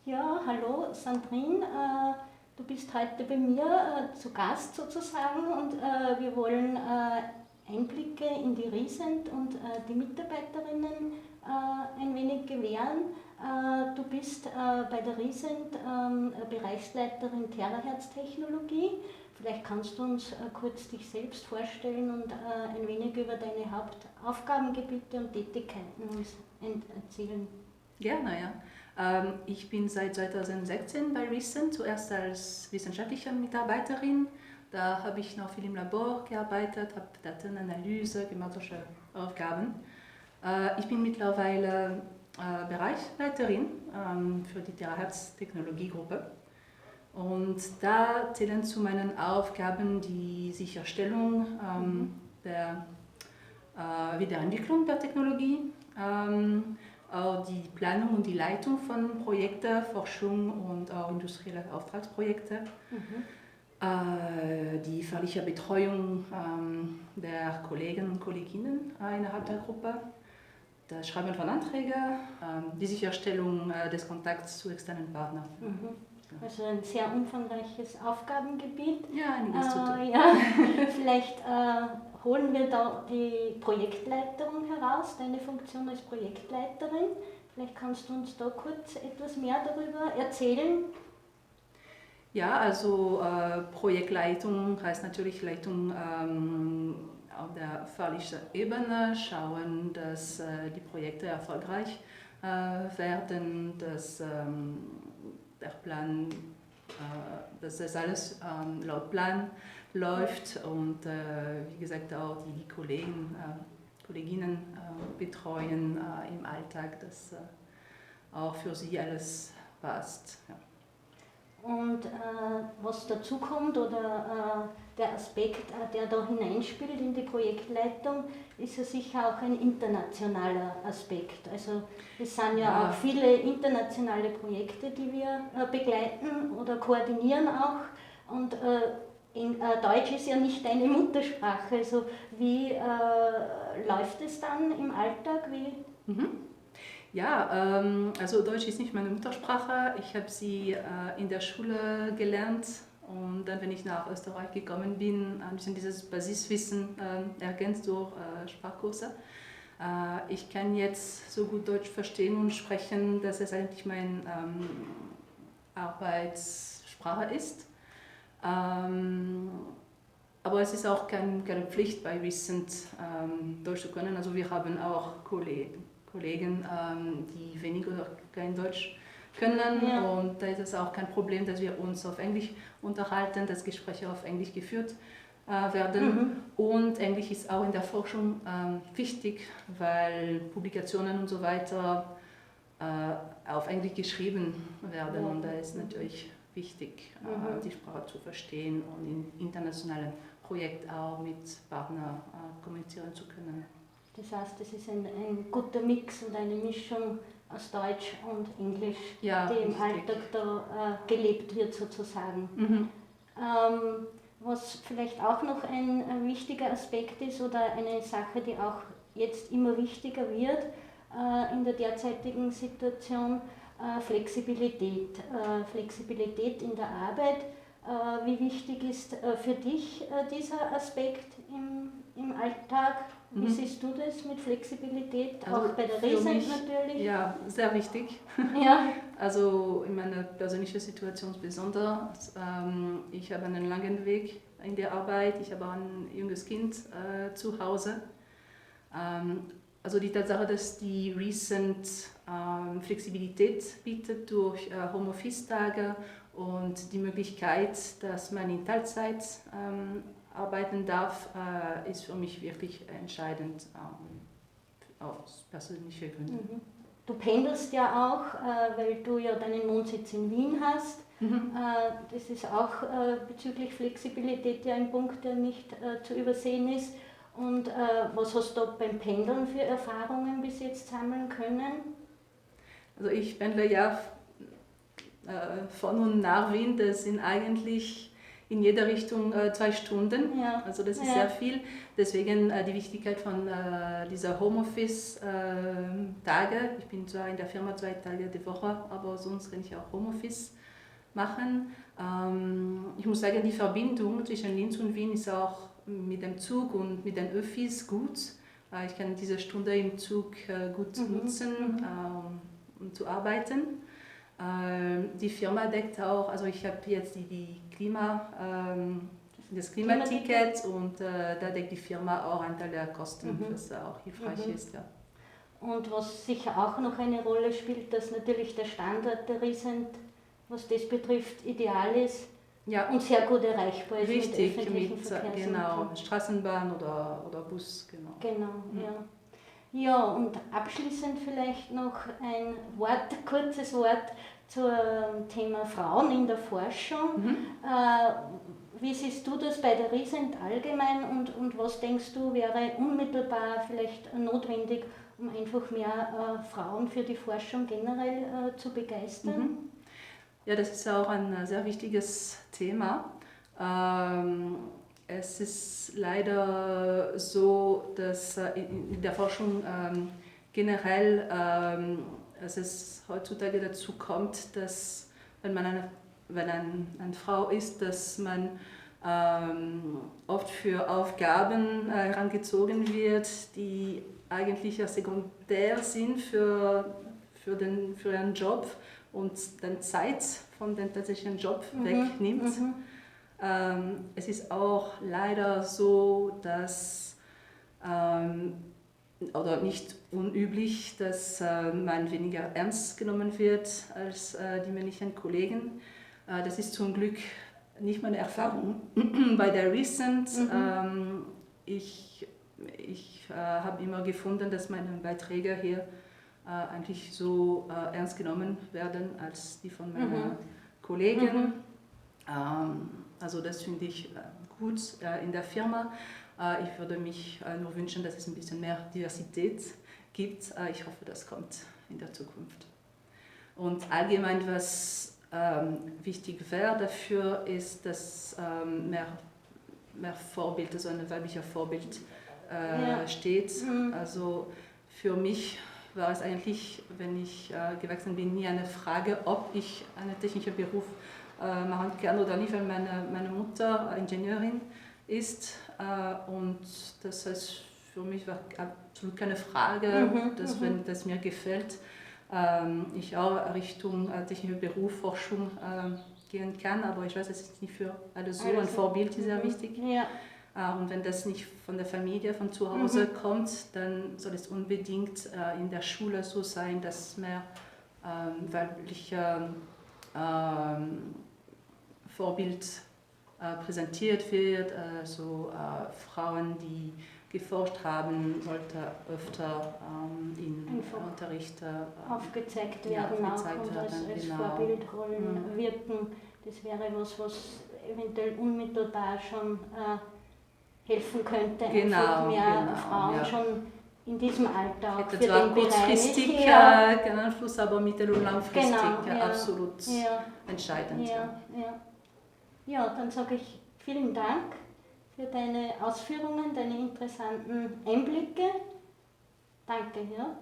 Ja, hallo Sandrine, du bist heute bei mir zu Gast sozusagen und wir wollen Einblicke in die Risent und die Mitarbeiterinnen ein wenig gewähren. Du bist bei der Risent Bereichsleiterin Terahertz-Technologie. Vielleicht kannst du uns kurz dich selbst vorstellen und ein wenig über deine Hauptaufgabengebiete und Tätigkeiten uns erzählen. Gerne, ja. Ich bin seit 2016 bei Recent, zuerst als wissenschaftliche Mitarbeiterin. Da habe ich noch viel im Labor gearbeitet, habe Datenanalyse gemacht, solche Aufgaben. Ich bin mittlerweile Bereichsleiterin für die Terahertz-Technologiegruppe. Und da zählen zu meinen Aufgaben die Sicherstellung der Wiederentwicklung der Technologie, auch die Planung und die Leitung von Projekten, Forschung und auch industrielle Auftragsprojekte, die fachliche Betreuung der Kollegen und Kolleginnen innerhalb der Gruppe, das Schreiben von Anträgen, die Sicherstellung des Kontakts zu externen Partnern. Also ein sehr umfangreiches Aufgabengebiet. Ja, einiges zu tun. Ja, vielleicht holen wir da die Projektleitung heraus, deine Funktion als Projektleiterin. Vielleicht kannst du uns da kurz etwas mehr darüber erzählen. Ja, also Projektleitung heißt natürlich Leitung auf der fachlichen Ebene, schauen, dass die Projekte erfolgreich werden, dass der Plan, dass das alles laut Plan läuft und wie gesagt auch die Kollegen, Kolleginnen betreuen im Alltag, dass auch für sie alles passt. Ja. Und was dazu kommt oder der Aspekt, der da hineinspielt in die Projektleitung, ist ja sicher auch ein internationaler Aspekt. Also es sind ja auch viele internationale Projekte, die wir begleiten oder koordinieren auch. Und Deutsch ist ja nicht deine Muttersprache. Also wie läuft es dann im Alltag? Ja, also Deutsch ist nicht meine Muttersprache. Ich habe sie in der Schule gelernt und dann, wenn ich nach Österreich gekommen bin, ein bisschen dieses Basiswissen ergänzt durch Sprachkurse. Ich kann jetzt so gut Deutsch verstehen und sprechen, dass es eigentlich meine Arbeitssprache ist. Aber es ist auch keine Pflicht bei Recent Deutsch zu können. Also wir haben auch Kollegen, die wenig oder kein Deutsch können, ja. Und da ist es auch kein Problem, dass wir uns auf Englisch unterhalten, dass Gespräche auf Englisch geführt werden. Und Englisch ist auch in der Forschung wichtig, weil Publikationen und so weiter auf Englisch geschrieben werden, und da ist natürlich wichtig, die Sprache zu verstehen und in internationalen Projekten auch mit Partnern kommunizieren zu können. Das heißt, es ist ein guter Mix und eine Mischung aus Deutsch und Englisch, ja, die im Alltag da gelebt wird sozusagen. Was vielleicht auch noch ein wichtiger Aspekt ist oder eine Sache, die auch jetzt immer wichtiger wird in der derzeitigen Situation, Flexibilität. Flexibilität in der Arbeit. Wie wichtig ist für dich dieser Aspekt im Alltag? Wie siehst du das mit Flexibilität, also auch bei der Risent natürlich? Ja, sehr wichtig. Ja. Also in meiner persönlichen Situation besonders. Ich habe einen langen Weg in der Arbeit, ich habe auch ein junges Kind zu Hause. Also die Tatsache, dass die Recent Flexibilität bietet durch Homeoffice-Tage und die Möglichkeit, dass man in Teilzeit arbeiten darf, ist für mich wirklich entscheidend aus persönlichen Gründen. Du pendelst ja auch, weil du ja deinen Wohnsitz in Wien hast. Das ist auch bezüglich Flexibilität ja ein Punkt, der nicht zu übersehen ist. Und was hast du beim Pendeln für Erfahrungen bis jetzt sammeln können? Also ich pendle ja von und nach Wien, das sind eigentlich in jede Richtung 2 Stunden. Ja. Also das ist sehr viel. Deswegen die Wichtigkeit von dieser Homeoffice-Tage. Ich bin zwar in der Firma 2 Tage die Woche, aber sonst kann ich auch Homeoffice machen. Ich muss sagen, die Verbindung zwischen Linz und Wien ist auch mit dem Zug und mit den Öffis gut. Ich kann diese Stunde im Zug gut nutzen, um zu arbeiten. Die Firma deckt auch, also ich habe jetzt das Klimaticket und da deckt die Firma auch einen Teil der Kosten, was auch hilfreich ist. Ja. Und was sicher auch noch eine Rolle spielt, dass natürlich der Standort der Riesent, was das betrifft, ideal ist und sehr gut erreichbar ist. Richtig, mit genau, Straßenbahn oder Bus. Genau, ja. Ja, und abschließend vielleicht noch ein kurzes Wort zum Thema Frauen in der Forschung. Wie siehst du das bei der Riesent allgemein und was denkst du, wäre unmittelbar vielleicht notwendig, um einfach mehr Frauen für die Forschung generell zu begeistern? Ja, das ist auch ein sehr wichtiges Thema. Es ist leider so, dass in der Forschung generell es heutzutage dazu kommt, dass wenn eine Frau ist, dass man oft für Aufgaben herangezogen wird, die eigentlich ja sekundär sind für ihren Job und dann Zeit von dem tatsächlichen Job wegnimmt. Es ist auch leider so, dass, oder nicht unüblich, dass man weniger ernst genommen wird als die männlichen Kollegen. Das ist zum Glück nicht meine Erfahrung bei der Riesent. Ich habe immer gefunden, dass meine Beiträge hier eigentlich so ernst genommen werden als die von meinen Kollegen. Also das finde ich gut in der Firma. Ich würde mich nur wünschen, dass es ein bisschen mehr Diversität gibt. Ich hoffe, das kommt in der Zukunft. Und allgemein, was wichtig wäre dafür, ist, dass mehr Vorbild, also ein weiblicher Vorbild steht. Also für mich war es eigentlich, wenn ich gewachsen bin, nie eine Frage, ob ich einen technischen Beruf machen kann oder nicht, weil meine Mutter Ingenieurin ist und das heißt, für mich war absolut keine Frage, dass wenn das mir gefällt, ich auch Richtung technischer Beruf, Forschung gehen kann, aber ich weiß, es ist nicht für alle so, ein Vorbild ist sehr wichtig. Ja. Und wenn das nicht von der Familie, von zu Hause kommt, dann soll es unbedingt in der Schule so sein, dass mehr weibliche Vorbild präsentiert wird. Also Frauen, die geforscht haben, sollte öfter im Unterricht aufgezeigt werden und als Vorbildrollen wirken. Das wäre was eventuell unmittelbar schon helfen könnte, einfach mehr Frauen schon in diesem Alter auch für den kurzfristig keinen Einfluss, aber mittel- und langfristig absolut entscheidend. Ja, dann sage ich vielen Dank für deine Ausführungen, deine interessanten Einblicke. Danke. Ja.